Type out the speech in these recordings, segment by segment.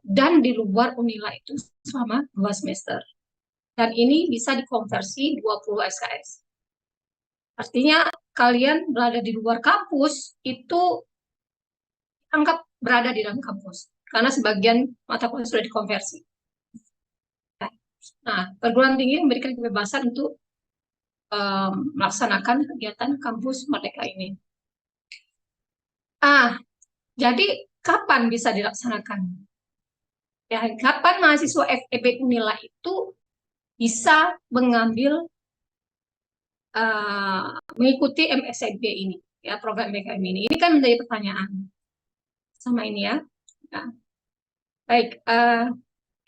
dan di luar Unila itu selama 2 semester. Dan ini bisa dikonversi 20 SKS. Artinya kalian berada di luar kampus itu anggap berada di dalam kampus karena sebagian mata kuliah sudah dikonversi. Nah, perguruan tinggi memberikan kebebasan untuk melaksanakan kegiatan kampus Merdeka ini. Jadi kapan bisa dilaksanakan? Ya, kapan mahasiswa FEB Unila itu bisa mengambil mengikuti MSMB ini, ya program BKM ini. Ini kan menjadi pertanyaan sama ini ya. Nah, baik,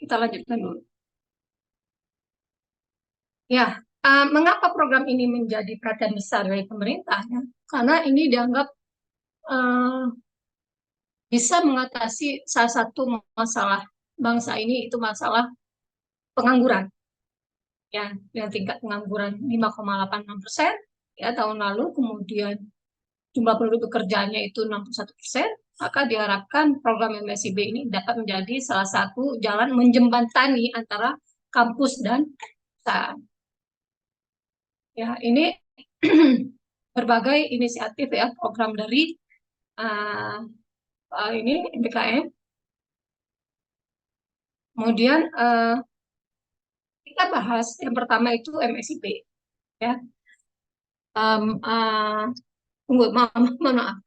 kita lanjutkan dulu. Ya, mengapa program ini menjadi perhatian besar dari pemerintah? Ya? Karena ini dianggap bisa mengatasi salah satu masalah bangsa ini, itu masalah pengangguran. Ya, dengan tingkat pengangguran 5,86% ya tahun lalu, kemudian jumlah penduduk bekerjanya itu 61%, maka diharapkan program MSIB ini dapat menjadi salah satu jalan menjembatani antara kampus dan perusahaan. Ya, ini berbagai inisiatif ya, program dari ini MBKM. Kemudian kita bahas yang pertama itu MSIB ya. Tunggu, maaf.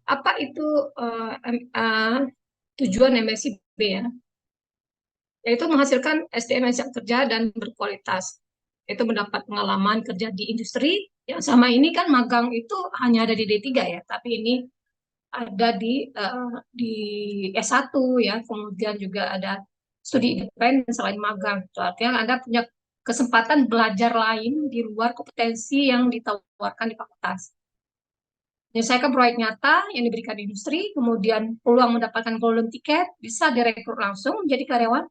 Apa itu tujuan MSIB ya? Yaitu menghasilkan SDM yang siap kerja dan berkualitas. Itu mendapat pengalaman kerja di industri. Yang sama ini kan magang itu hanya ada di D3 ya, tapi ini ada di S1 ya, kemudian juga ada studi independen selain magang. Itu artinya Anda punya kesempatan belajar lain di luar kompetensi yang ditawarkan di fakultas. Menyelesaikan proyek nyata yang diberikan industri, kemudian peluang mendapatkan golden ticket, bisa direkrut langsung menjadi karyawan.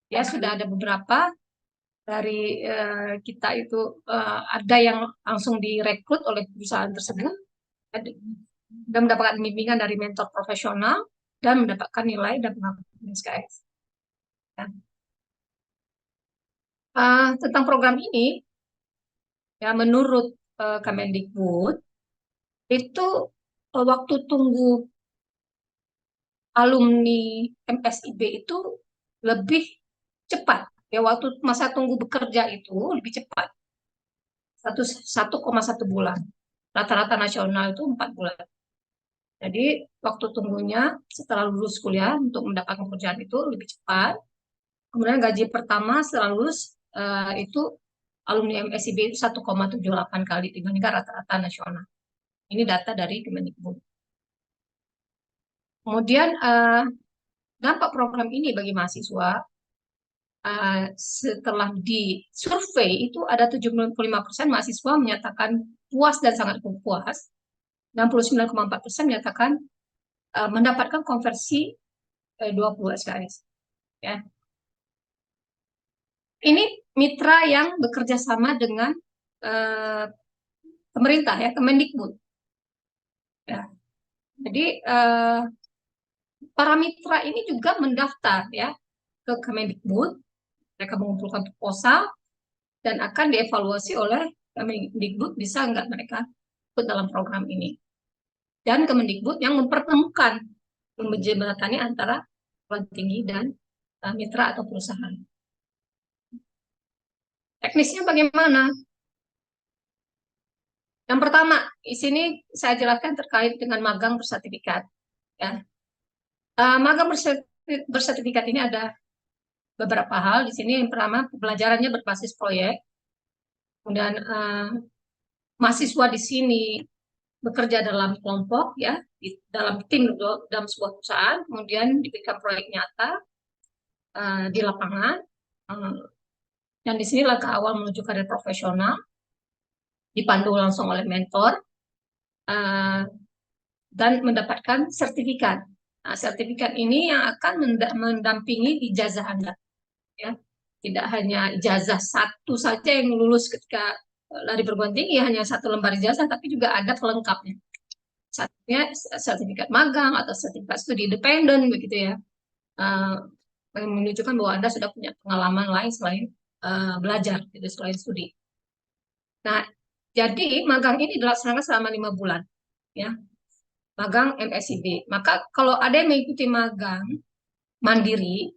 Ya, sudah ada beberapa dari kita itu ada yang langsung direkrut oleh perusahaan tersebut dan mendapatkan bimbingan dari mentor profesional dan mendapatkan nilai dan pengakuan SKS. Ya. Tentang program ini, ya menurut Kemendikbud itu waktu tunggu alumni MSIB itu lebih cepat. Ya, waktu masa tunggu bekerja itu lebih cepat. 1,1 bulan. Rata-rata nasional itu 4 bulan. Jadi waktu tunggunya setelah lulus kuliah untuk mendapatkan pekerjaan itu lebih cepat. Kemudian gaji pertama setelah lulus itu alumni MSIB itu 1,78 kali dibandingkan rata-rata nasional. Ini data dari Kemendikbud. Kemudian dampak program ini bagi mahasiswa, setelah di survei itu ada 75% mahasiswa menyatakan puas dan sangat puas, 69,4% menyatakan mendapatkan konversi 20 SKS. Ya. Ini mitra yang bekerja sama dengan pemerintah ya, Kemendikbud. Ya. Jadi para mitra ini juga mendaftar ya ke Kemendikbud, mereka mengumpulkan proposal dan akan dievaluasi oleh Kemendikbud bisa nggak mereka ikut dalam program ini. Dan Kemendikbud yang mempertemukan, menjembatani antara perguruan tinggi dan mitra atau perusahaan. Teknisnya bagaimana? Yang pertama, di sini saya jelaskan terkait dengan magang bersertifikat. Ya. Magang bersertifikat ini ada beberapa hal. Di sini yang pertama, pembelajarannya berbasis proyek. Kemudian mahasiswa di sini bekerja dalam kelompok, ya, dalam tim dalam sebuah perusahaan. Kemudian diberikan proyek nyata di lapangan. Dan di sini langkah awal menuju karir profesional, dipandu langsung oleh mentor, dan mendapatkan sertifikat. Nah, sertifikat ini yang akan mendampingi ijazah Anda. Ya. Tidak hanya ijazah satu saja yang lulus ketika dari perguruan tinggi, hanya satu lembar ijazah, tapi juga ada pelengkapnya. Satunya sertifikat magang atau sertifikat studi independen begitu ya. Eh, Menunjukkan bahwa Anda sudah punya pengalaman lain selain belajar, gitu, selain studi. Nah, jadi magang ini dilaksanakan selama 5 bulan, ya, magang MSIB. Maka kalau ada yang mengikuti magang mandiri,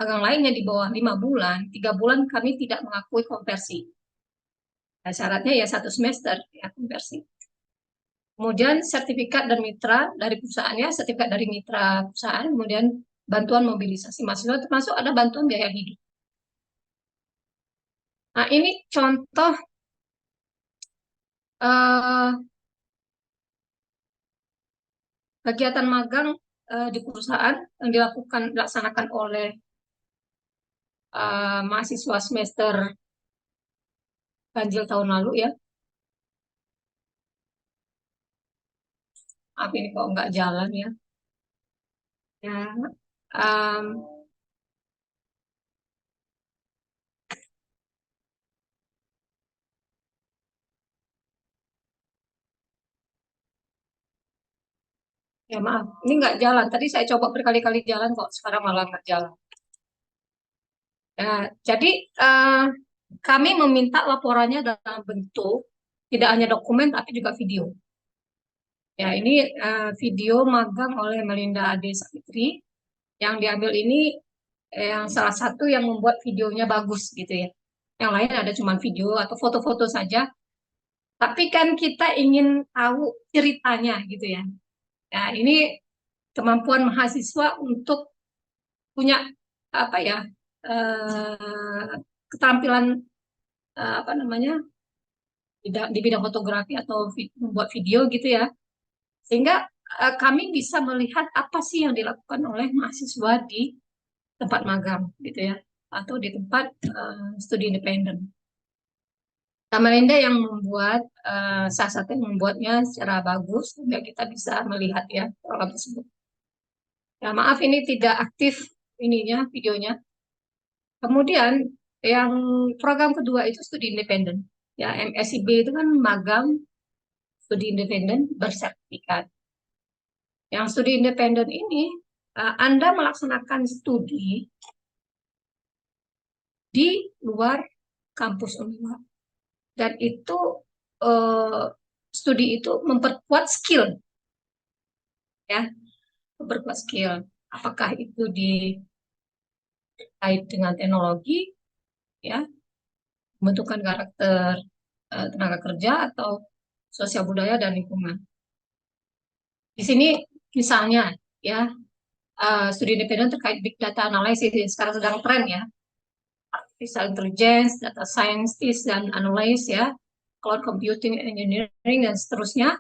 magang lainnya di bawah 5 bulan, 3 bulan kami tidak mengakui konversi. Nah, syaratnya ya 1 semester ya konversi. Kemudian sertifikat dan mitra dari perusahaannya, sertifikat dari mitra perusahaan, kemudian bantuan mobilisasi mahasiswa termasuk ada bantuan biaya hidup. Nah, ini contoh eh, kegiatan magang di perusahaan yang dilaksanakan oleh mahasiswa semester ganjil tahun lalu ya. Maaf ini kok nggak jalan ya. Ya, em, ya maaf, ini nggak jalan. Tadi saya coba berkali-kali jalan kok, sekarang malah nggak jalan. Ya, jadi kami meminta laporannya dalam bentuk tidak hanya dokumen tapi juga video. Ya, ini video magang oleh Melinda Ade Savitri yang diambil ini yang salah satu yang membuat videonya bagus gitu ya. Yang lain ada cuma video atau foto-foto saja. Tapi kan kita ingin tahu ceritanya gitu ya. Ya, ini kemampuan mahasiswa untuk punya apa ya keterampilan apa namanya di bidang fotografi atau membuat video gitu ya. Sehingga kami bisa melihat apa sih yang dilakukan oleh mahasiswa di tempat magang gitu ya atau di tempat studi independen. Samarinda yang membuat salah satu yang membuatnya secara bagus sehingga kita bisa melihat ya program tersebut. Ya maaf ini tidak aktif ininya videonya. Kemudian yang program kedua itu studi independen. Ya MSIB itu kan magang studi independen bersertifikat. Yang studi independen ini Anda melaksanakan studi di luar kampus Unila dan itu eh, studi itu memperkuat skill ya memperkuat skill apakah itu dikait dengan teknologi ya pembentukan karakter tenaga kerja atau sosial budaya dan lingkungan di sini misalnya ya studi independen terkait big data analysis yang sekarang sedang tren ya artificial intelligence data scientist dan analysis ya cloud computing engineering dan seterusnya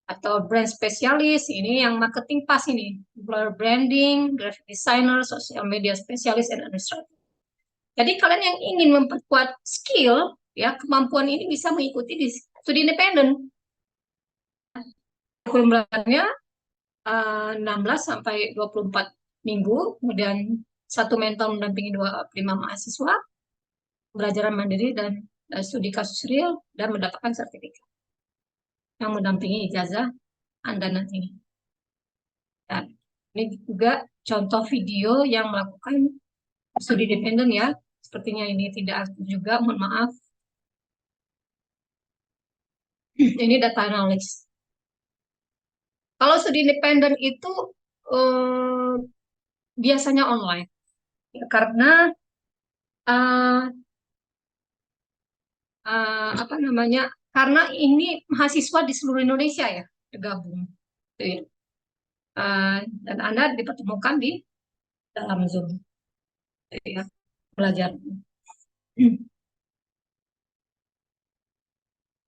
atau brand spesialis ini yang marketing pas ini blur branding graphic designer social media spesialis dan administrator. Jadi kalian yang ingin memperkuat skill ya kemampuan ini bisa mengikuti di studi independen. Bulannya 16 sampai 24 minggu, kemudian satu mentor mendampingi 25 mahasiswa, pembelajaran mandiri dan studi kasus real dan mendapatkan sertifikat yang mendampingi ijazah Anda nanti. Dan ini juga contoh video yang melakukan studi independen ya. Sepertinya ini tidak aktif juga, mohon maaf. Ini data analis. Kalau studi independen itu eh, biasanya online. Ya, karena eh, apa namanya? Karena ini mahasiswa di seluruh Indonesia ya bergabung. Gitu ya. Dan Anda dipertemukan di dalam Zoom gitu ya, belajar.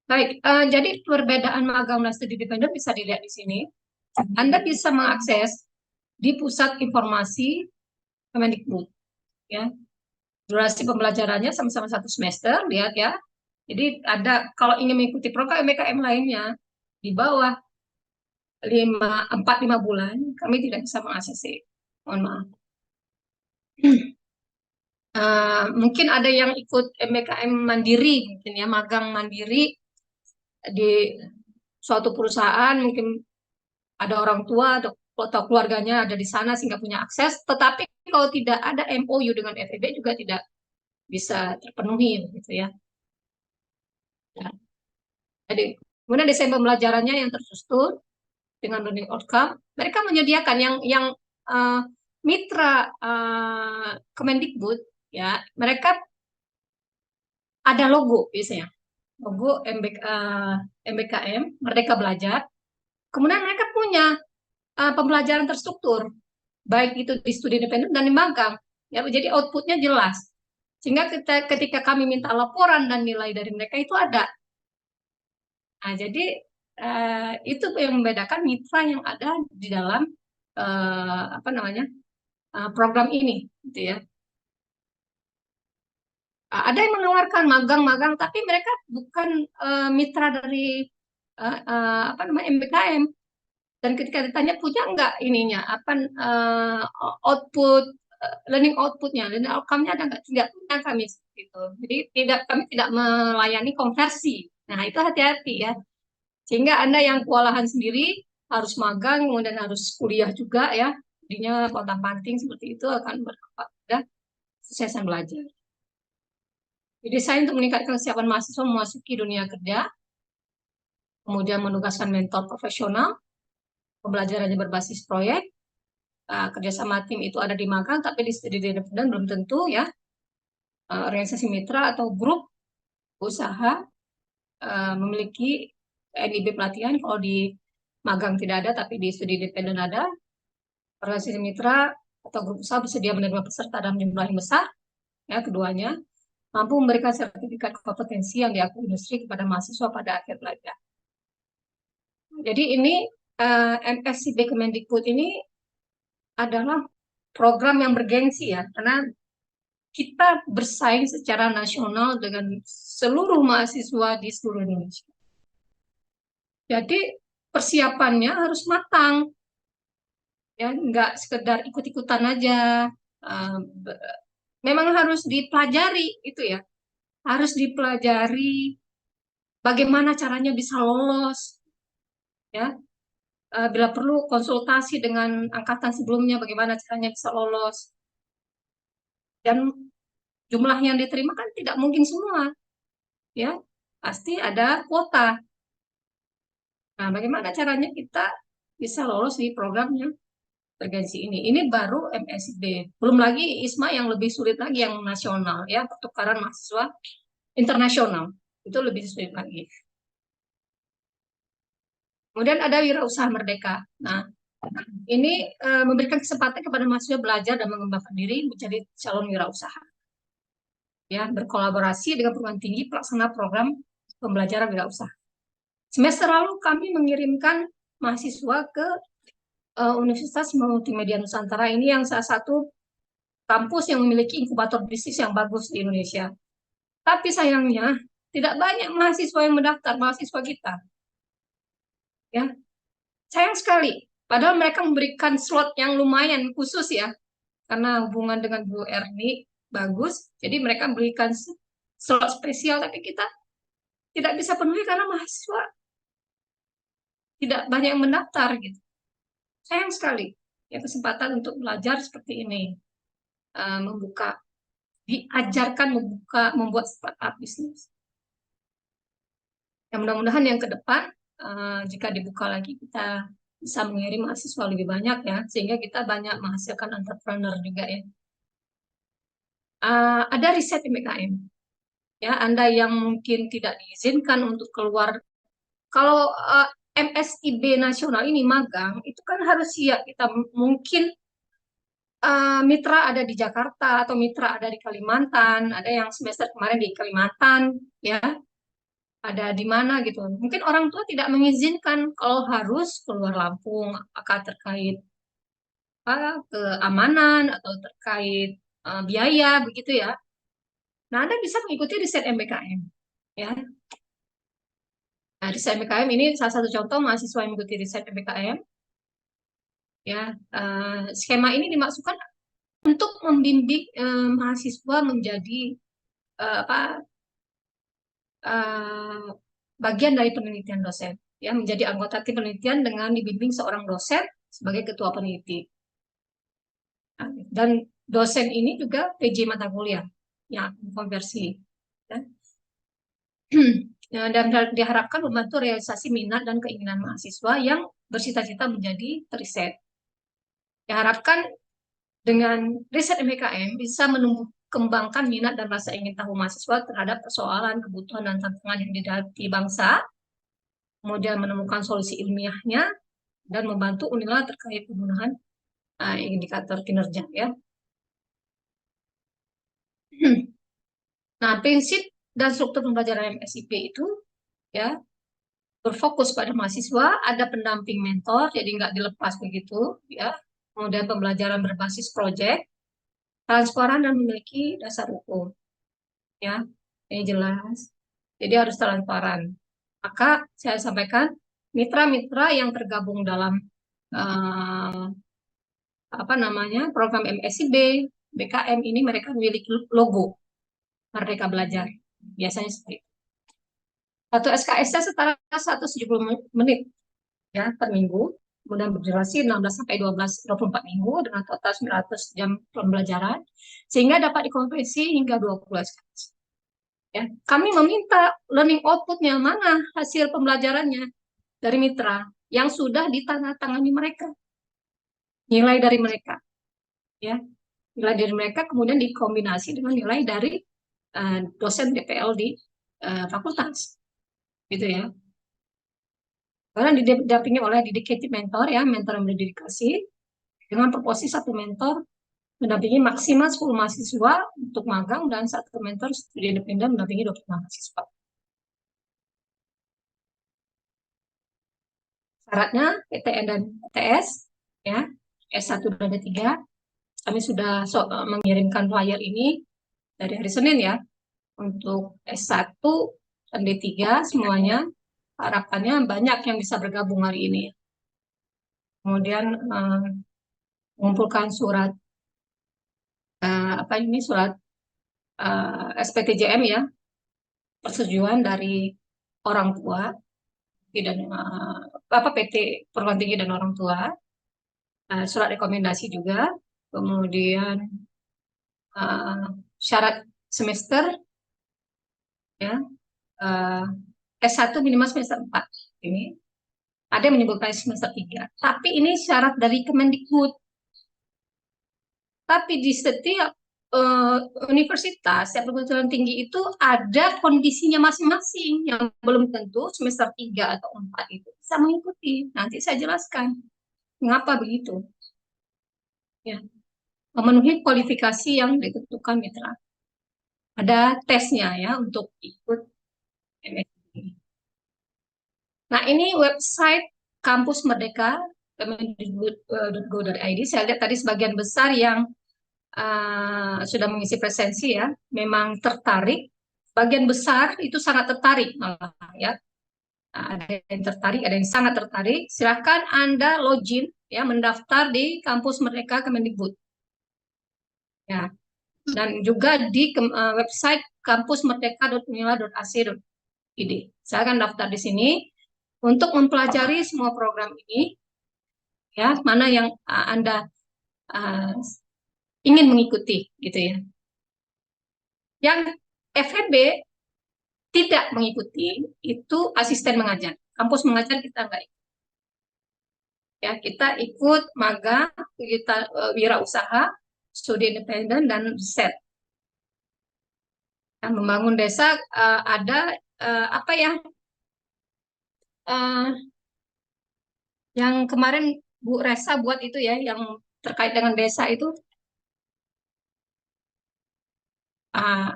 Baik, jadi perbedaan magang dan studi independen bisa dilihat di sini. Anda bisa mengakses di pusat informasi Kemendikbud. Ya, durasi pembelajarannya sama-sama 1 semester, lihat ya. Jadi ada kalau ingin mengikuti program MKM lainnya di bawah 4-5 bulan, kami tidak bisa mengakses. Mohon maaf. Mungkin ada yang ikut MKM mandiri, mungkin ya magang mandiri di suatu perusahaan, mungkin ada orang tua atau keluarganya ada di sana sehingga punya akses. Tetapi kalau tidak ada MOU dengan FEB juga tidak bisa terpenuhi gitu ya. Ya. Jadi kemudian desain pembelajarannya yang terstruktur dengan learning outcome, mereka menyediakan yang uh, mitra Kemendikbud ya, mereka ada logo biasanya, logo MBKM Merdeka Belajar. Kemudian mereka punya pembelajaran terstruktur, baik itu di studi independen dan di magang. Ya, jadi outputnya jelas. Sehingga ketika kami minta laporan dan nilai dari mereka itu ada. Nah, jadi itu yang membedakan mitra yang ada di dalam apa namanya program ini, gitu ya. Ada yang menawarkan magang-magang, tapi mereka bukan mitra dari apa namanya MBKM. Dan ketika ditanya punya enggak ininya apa output learning outputnya, learning outcome-nya ada enggak? Tidak punya kami gitu. Jadi kami tidak melayani konversi. Nah itu hati-hati ya. Sehingga Anda yang kewalahan sendiri harus magang, kemudian harus kuliah juga ya. Jadinya pontang-panting seperti itu akan berdampak pada kesuksesan belajar. Didesain untuk meningkatkan kesiapan mahasiswa memasuki dunia kerja, kemudian menugaskan mentor profesional, pembelajarannya berbasis proyek, kerjasama tim itu ada di magang, tapi di studi independen belum tentu ya. Organisasi mitra atau grup usaha memiliki NIB pelatihan, kalau di magang tidak ada, tapi di studi independen ada. Organisasi mitra atau grup usaha bersedia menerima peserta dalam jumlah yang besar, ya keduanya mampu memberikan sertifikat kompetensi yang diakui industri kepada mahasiswa pada akhir belajar. Jadi ini MSCB Kemendikbud ini adalah program yang bergengsi ya, karena kita bersaing secara nasional dengan seluruh mahasiswa di seluruh Indonesia. Jadi persiapannya harus matang, ya nggak sekedar ikut-ikutan aja. Memang harus dipelajari itu ya, harus dipelajari bagaimana caranya bisa lolos, ya. Bila perlu konsultasi dengan angkatan sebelumnya, bagaimana caranya bisa lolos. Dan jumlah yang diterima kan tidak mungkin semua, ya. Pasti ada kuota. Nah, bagaimana caranya kita bisa lolos di programnya bergensi ini? Ini baru MSIB. Belum lagi ISMA yang lebih sulit lagi, yang nasional, ya, pertukaran mahasiswa internasional. Itu lebih sulit lagi. Kemudian ada wirausaha merdeka. Nah, ini memberikan kesempatan kepada mahasiswa belajar dan mengembangkan diri menjadi calon wirausaha. Ya, berkolaborasi dengan perguruan tinggi pelaksana program pembelajaran wirausaha. Semester lalu kami mengirimkan mahasiswa ke Universitas Multimedia Nusantara, ini yang salah satu kampus yang memiliki inkubator bisnis yang bagus di Indonesia. Tapi sayangnya tidak banyak mahasiswa yang mendaftar, mahasiswa kita. Ya, sayang sekali. Padahal mereka memberikan slot yang lumayan khusus ya, karena hubungan dengan Bu Erni bagus, jadi mereka memberikan slot spesial, tapi kita tidak bisa penuhi karena mahasiswa tidak banyak yang mendaftar gitu. Sayang sekali ya kesempatan untuk belajar seperti ini, diajarkan membuat startup bisnis. Ya, mudah-mudahan yang ke depan jika dibuka lagi kita bisa mengirim mahasiswa lebih banyak ya, sehingga kita banyak menghasilkan entrepreneur juga ya. Ada riset MBKM ya, Anda yang mungkin tidak diizinkan untuk keluar, kalau MSIB nasional ini magang itu kan harus siap, kita mungkin mitra ada di Jakarta atau mitra ada di Kalimantan, ada yang semester kemarin di Kalimantan ya, ada di mana gitu. Mungkin orang tua tidak mengizinkan kalau harus keluar Lampung, apakah terkait keamanan atau terkait biaya begitu ya. Nah, Anda bisa mengikuti riset MBKM ya. Nah, riset MBKM ini salah satu contoh mahasiswa yang mengikuti riset MBKM ya. Skema ini dimaksudkan untuk membimbing mahasiswa menjadi apa bagian dari penelitian dosen ya menjadi anggota tim penelitian dengan dibimbing seorang dosen sebagai ketua peneliti. Nah, dan dosen ini juga PJ mata kuliah yang konversi. Ya. Dan diharapkan membantu realisasi minat dan keinginan mahasiswa yang bercita-cita menjadi riset. Diharapkan dengan riset MBKM bisa menumbuh kembangkan minat dan rasa ingin tahu mahasiswa terhadap persoalan, kebutuhan, dan tantangan yang dihadapi bangsa, kemudian menemukan solusi ilmiahnya, dan membantu Unila terkait penggunaan indikator kinerja. Ya. Nah, prinsip dan struktur pembelajaran MSIP itu ya berfokus pada mahasiswa, ada pendamping mentor, jadi nggak dilepas begitu, ya. Kemudian pembelajaran berbasis proyek, transparan dan memiliki dasar hukum, ya. Ini jelas. Jadi harus transparan. Maka saya sampaikan mitra-mitra yang tergabung dalam uh, apa namanya program MSIB, BKM ini mereka memiliki logo Merdeka Belajar. Biasanya seperti itu. Satu SKS-nya setara 170 menit ya per minggu, kemudian berdurasi 16 sampai 24 minggu dengan total 900 jam pembelajaran, sehingga dapat dikonversi hingga 20 SKS. Ya, kami meminta learning output-nya mana hasil pembelajarannya dari mitra yang sudah ditandatangani mereka, nilai dari mereka, ya nilai dari mereka kemudian dikombinasi dengan nilai dari dosen DPL di fakultas, gitu ya. Karena didampingi oleh dedicated mentor ya, mentor yang berdedikasi dengan proporsi satu mentor mendampingi maksimal 10 mahasiswa untuk magang dan satu mentor studi independen mendampingi 25 mahasiswa. Syaratnya PTN dan PTS ya, S1 dan D3. Kami sudah mengirimkan flyer ini dari hari Senin ya untuk S1 dan D3 semuanya. Harapannya banyak yang bisa bergabung hari ini. Kemudian mengumpulkan surat surat SPTJM ya, persetujuan dari orang tua dan PT perguruan tinggi dan orang tua, surat rekomendasi juga, kemudian syarat semester ya, S1 minimal semester 4 ini. Ada yang menyebutkan semester 3. Tapi ini syarat dari Kemendikbud. Tapi di setiap universitas, setiap perguruan tinggi itu ada kondisinya masing-masing yang belum tentu semester 3 atau 4 itu bisa mengikuti. Nanti saya jelaskan mengapa begitu. Ya, memenuhi kualifikasi yang ditentukan mitra. Ada tesnya ya untuk ikut MSc. Nah, ini website Kampus Merdeka kemendikbud.go.id. Saya lihat tadi sebagian besar yang sudah mengisi presensi ya, memang tertarik. Bagian besar itu sangat tertarik malah ya. Ada yang tertarik, ada yang sangat tertarik. Silakan Anda login ya, mendaftar di Kampus Merdeka Kemendikbud. Ya. Dan juga di website kampusmerdeka.unila.ac.id. Saya akan daftar di sini untuk mempelajari semua program ini ya, mana yang Anda ingin mengikuti gitu ya. Yang FEB tidak mengikuti itu asisten mengajar. Kampus mengajar kita enggak ikut. Ya, kita ikut magang, kita wirausaha, studi independen dan riset. Ya, membangun desa ada apa ya? Yang kemarin Bu Resa buat itu ya, yang terkait dengan desa itu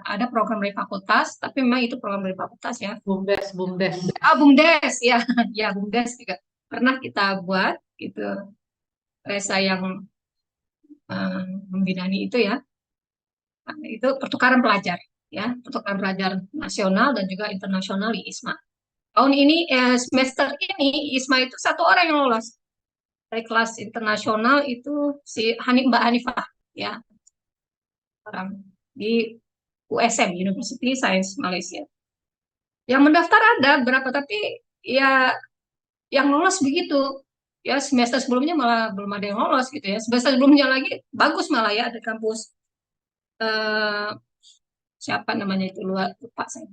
ada program dari fakultas, tapi memang itu program dari fakultas ya. BUMDes, BUMDes. BUMDes ya, ya BUMDes juga pernah kita buat itu Resa yang membidani itu ya. Nah, itu pertukaran pelajar ya, pertukaran pelajar nasional dan juga internasional di ISMA. Tahun ini semester ini ISMA itu satu orang yang lolos dari kelas internasional itu si Mbak Hanifah ya, orang di USM University Science Malaysia. Yang mendaftar ada berapa tapi ya Yang lolos begitu. Ya, semester sebelumnya malah belum ada yang lolos gitu ya. Semester sebelumnya lagi bagus malah ya, ada kampus eh, siapa namanya itu, lupa saya.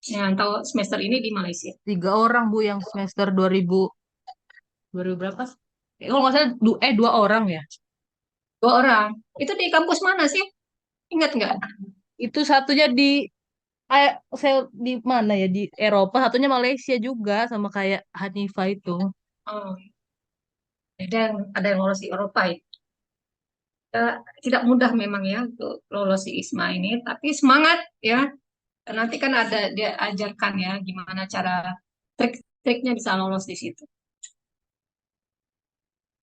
Yang tahu semester ini di Malaysia. 3 orang Bu yang semester 2000 berapa? Kalau nggak salah 2 orang ya. 2 orang. Itu di kampus mana sih? Ingat nggak? Itu satunya di kayak saya di mana ya di Eropa, satunya Malaysia juga sama kayak Hanifa itu. Oh, ada yang lolos di Eropa ya. Tidak mudah memang ya untuk lolos di ISMA ini, tapi semangat ya. Nanti kan ada dia ajarkan ya gimana cara trik-triknya bisa lolos di situ.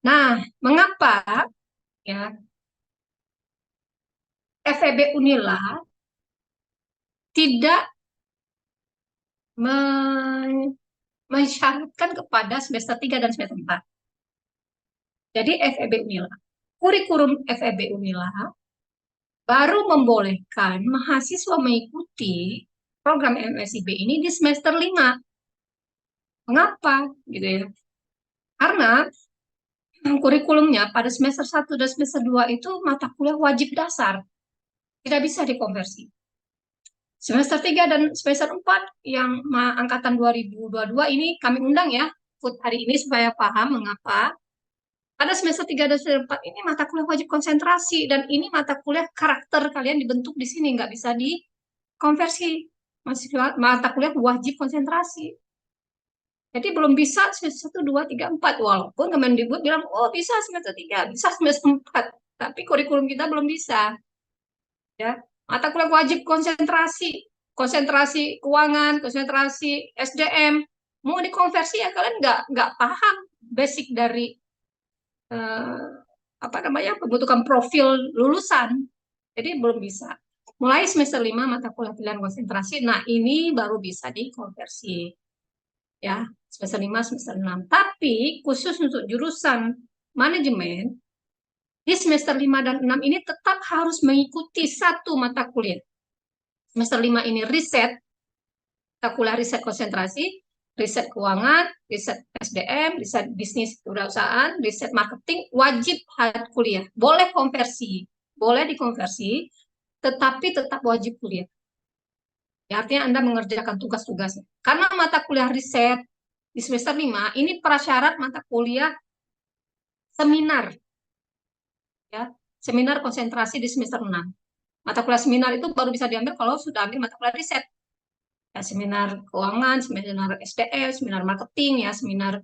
Nah, mengapa ya FEB Unila tidak men- mensyaratkan kepada semester 3 dan semester 4? Jadi FEB Unila, kurikulum FEB Unila baru membolehkan mahasiswa mengikuti program MSIB ini di semester 5. Mengapa? Gitu ya. Karena kurikulumnya pada semester 1 dan semester 2 itu mata kuliah wajib dasar, tidak bisa dikonversi. Semester 3 dan semester 4 yang angkatan 2022 ini kami undang ya, Food hari ini supaya paham mengapa pada semester 3 dan semester 4 ini mata kuliah wajib konsentrasi, dan ini mata kuliah karakter kalian dibentuk di sini, nggak bisa dikonversi. Masih mata kuliah wajib konsentrasi. Jadi belum bisa semester 1, 2, 3, 4. Walaupun Kemendikbud bilang, oh bisa semester 3, bisa semester 4. Tapi kurikulum kita belum bisa. Ya. Mata kuliah wajib konsentrasi. Konsentrasi keuangan, konsentrasi SDM. Mau dikonversi ya kalian nggak paham basic dari eh, apa namanya pembentukan profil lulusan. Jadi belum bisa. Mulai semester 5 mata kuliah pilihan konsentrasi. Nah, ini baru bisa dikonversi. Ya, semester 5 semester 6. Tapi khusus untuk jurusan manajemen, di semester 5 dan 6 ini tetap harus mengikuti satu mata kuliah. Semester 5 ini riset, mata kuliah riset konsentrasi, riset keuangan, riset SDM, riset bisnis kewirausahaan, riset marketing, wajib kuliah. Boleh konversi, boleh dikonversi, tetapi tetap wajib kuliah. Ya, artinya Anda mengerjakan tugas-tugasnya. Karena mata kuliah riset di semester 5 ini prasyarat mata kuliah seminar, ya, seminar konsentrasi di semester 6. Mata kuliah seminar itu baru bisa diambil kalau sudah ambil mata kuliah riset. Ya, seminar keuangan, seminar SDM, seminar marketing, ya, seminar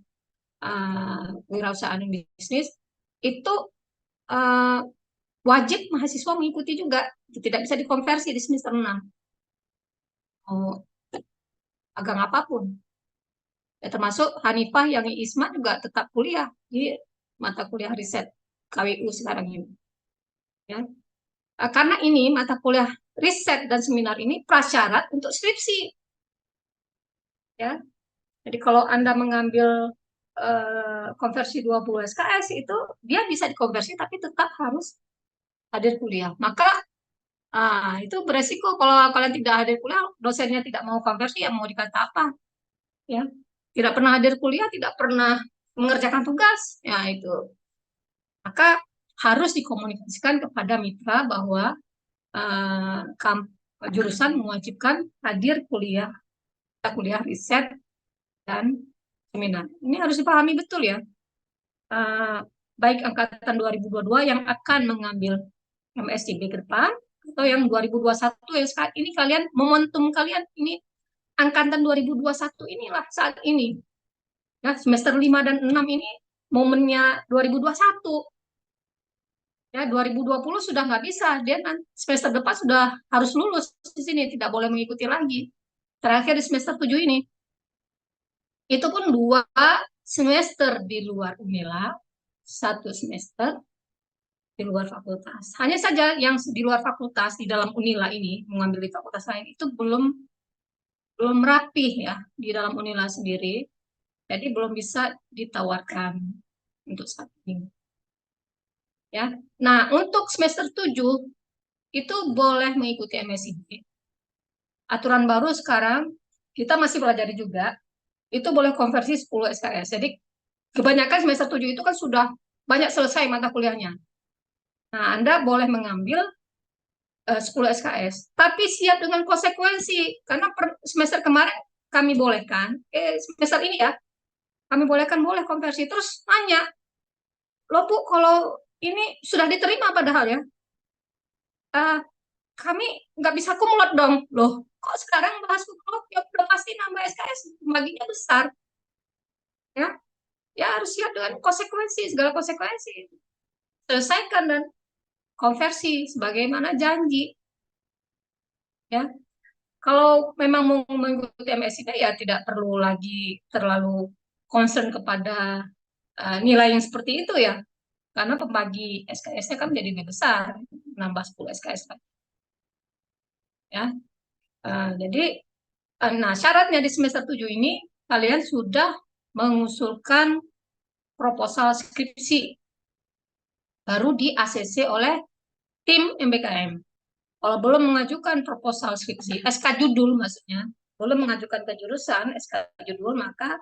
wirausahaan bisnis, itu uh, wajib mahasiswa mengikuti juga. Tidak bisa dikonversi di semester 6. Oh, agak apapun. Ya, termasuk Hanifah yang ISMA juga tetap kuliah di mata kuliah riset KWU sekarang ini. Ya. Karena ini mata kuliah riset dan seminar ini prasyarat untuk skripsi. Ya. Jadi kalau Anda mengambil konversi 20 SKS itu dia bisa dikonversi tapi tetap harus hadir kuliah. Maka itu beresiko kalau kalian tidak hadir kuliah, dosennya tidak mau konversi, ya mau dikata apa? Ya, tidak pernah hadir kuliah, tidak pernah mengerjakan tugas, ya itu. Maka harus dikomunikasikan kepada mitra bahwa uh, jurusan mewajibkan hadir kuliah, kuliah riset dan seminar. Ini harus dipahami betul ya. Uh, Baik angkatan 2022 yang akan mengambil MSCB ke depan, atau yang 2021 yang saat ini kalian, momentum kalian ini angkatan 2021 inilah saat ini. Nah, semester 5 dan 6 ini momennya 2021. Ya, 2020 sudah nggak bisa. Dia semester depan sudah harus lulus di sini, tidak boleh mengikuti lagi. Terakhir di semester 7 ini. Itu pun 2 semester di luar Unila, 1 semester di luar fakultas. Hanya saja yang di luar fakultas di dalam Unila ini, mengambil di fakultas lain, itu belum belum rapih ya di dalam Unila sendiri. Jadi belum bisa ditawarkan untuk saat ini. Ya. Nah, untuk semester 7 itu boleh mengikuti MSIB. Aturan baru sekarang kita masih belajar juga. itu boleh konversi 10 SKS. Jadi kebanyakan semester 7 itu kan sudah banyak selesai mata kuliahnya. Nah, Anda boleh mengambil 10 SKS, tapi siap dengan konsekuensi. Karena semester kemarin kami bolehkan, semester ini ya, kami bolehkan boleh konversi. Terus nanya, loh Bu, kalau ini sudah diterima padahal ya, eh, kami nggak bisa kumlot dong. Loh, kok sekarang bahas kumlot? Ya udah pasti nambah SKS, baginya besar. Ya, ya harus siap dengan konsekuensi, segala konsekuensi. Selesaikan dan konversi sebagaimana janji. Ya, kalau memang mau mengikuti MSIP ya tidak perlu lagi terlalu concern kepada nilai yang seperti itu ya. Karena pembagi SKS-nya kan menjadi lebih besar, nambah 10 SKS kan. Ya. Jadi nah syaratnya di semester 7 ini kalian sudah mengusulkan proposal skripsi baru di ACC oleh tim MBKM. Kalau belum mengajukan proposal skripsi, SK judul maksudnya, belum mengajukan ke jurusan SK judul, maka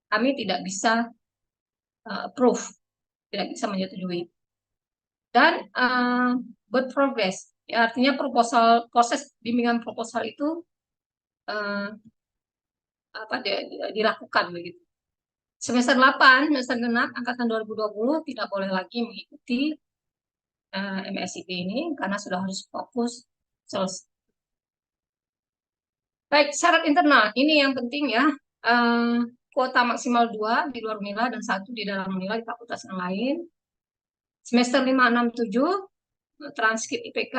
kami tidak bisa approve, tidak bisa menyetujui. Dan berprogres, ya, artinya proses bimbingan proposal itu uh, dilakukan begitu. Semester 8, semester genap angkatan 2020 tidak boleh lagi mengikuti MSIP ini karena sudah harus fokus selesai. Baik, syarat internal ini yang penting ya. Kuota maksimal 2 di luar UNILA dan 1 di dalam UNILA di fakultas yang lain. Semester 5, 6, 7 transkrip IPK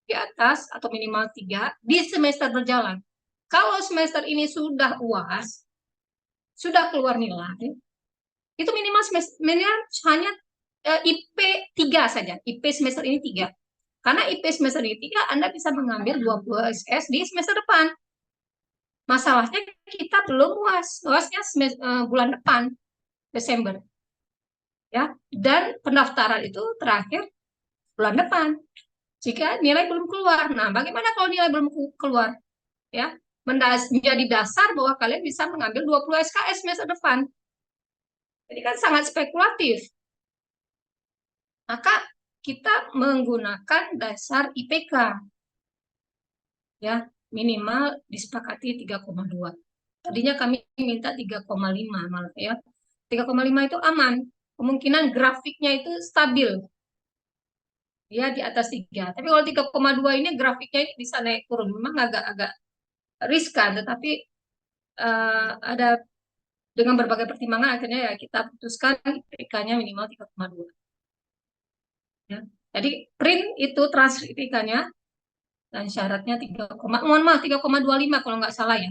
di atas atau minimal 3 di semester berjalan. Kalau semester ini sudah UAS, sudah keluar nilai, itu minimal hanya IP 3 saja. IP semester ini 3. Karena IP semester ini 3, Anda bisa mengambil 20 SS di semester depan. Masalahnya kita belum UAS. UASnya bulan depan, Desember. Ya, dan pendaftaran itu terakhir bulan depan. Jika nilai belum keluar. Nah, bagaimana kalau nilai belum keluar? Ya, menjadi dasar bahwa kalian bisa mengambil 20 SKS semester depan. Jadi kan sangat spekulatif. Maka kita menggunakan dasar IPK. Ya, minimal disepakati 3,2. Tadinya kami minta 3,5 malah ya. 3,5 itu aman. Kemungkinan grafiknya itu stabil. Ya, di atas 3. Tapi kalau 3,2 ini grafiknya ini bisa naik turun. Memang agak-agak riskan, tetapi ada dengan berbagai pertimbangan akhirnya ya kita putuskan IPK-nya minimal 3,2. Ya. Jadi print itu transkrip IPK-nya dan syaratnya 3,25 kalau nggak salah ya.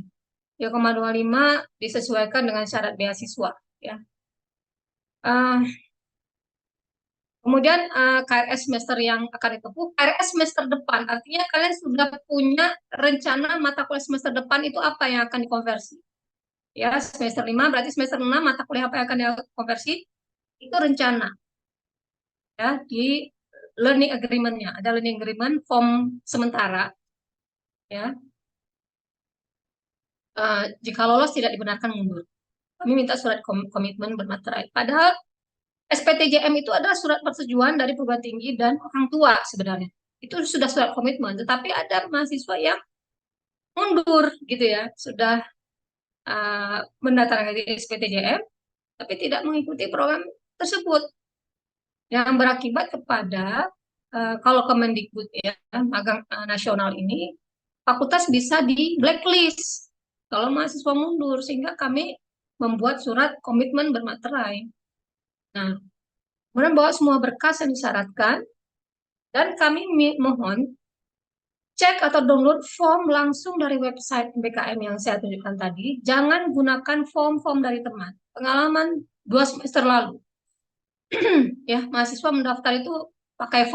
3,25 disesuaikan dengan syarat beasiswa ya. Kemudian KRS semester yang akan ditempuh, KRS semester depan artinya kalian sudah punya rencana mata kuliah semester depan itu apa yang akan dikonversi. Ya, semester 5 berarti semester 6 mata kuliah apa yang akan dikonversi itu rencana. Ya, di learning agreement-nya. Ada learning agreement form sementara. Ya. Jika lolos tidak dibenarkan mundur. Kami minta surat komitmen bermaterai. Padahal SPTJM itu adalah surat persetujuan dari perguruan tinggi dan orang tua sebenarnya. Itu sudah surat komitmen, tetapi ada mahasiswa yang mundur gitu ya, sudah mendatangkan SPTJM, tapi tidak mengikuti program tersebut, yang berakibat kepada kalau Kemendikbud ya, magang nasional ini, fakultas bisa di blacklist kalau mahasiswa mundur, sehingga kami membuat surat komitmen bermaterai. Nah, kemudian bawa semua berkas yang disyaratkan, dan kami mohon cek atau download form langsung dari website BKM yang saya tunjukkan tadi. Jangan gunakan form-form dari teman. Pengalaman 2 semester lalu, ya mahasiswa mendaftar itu pakai form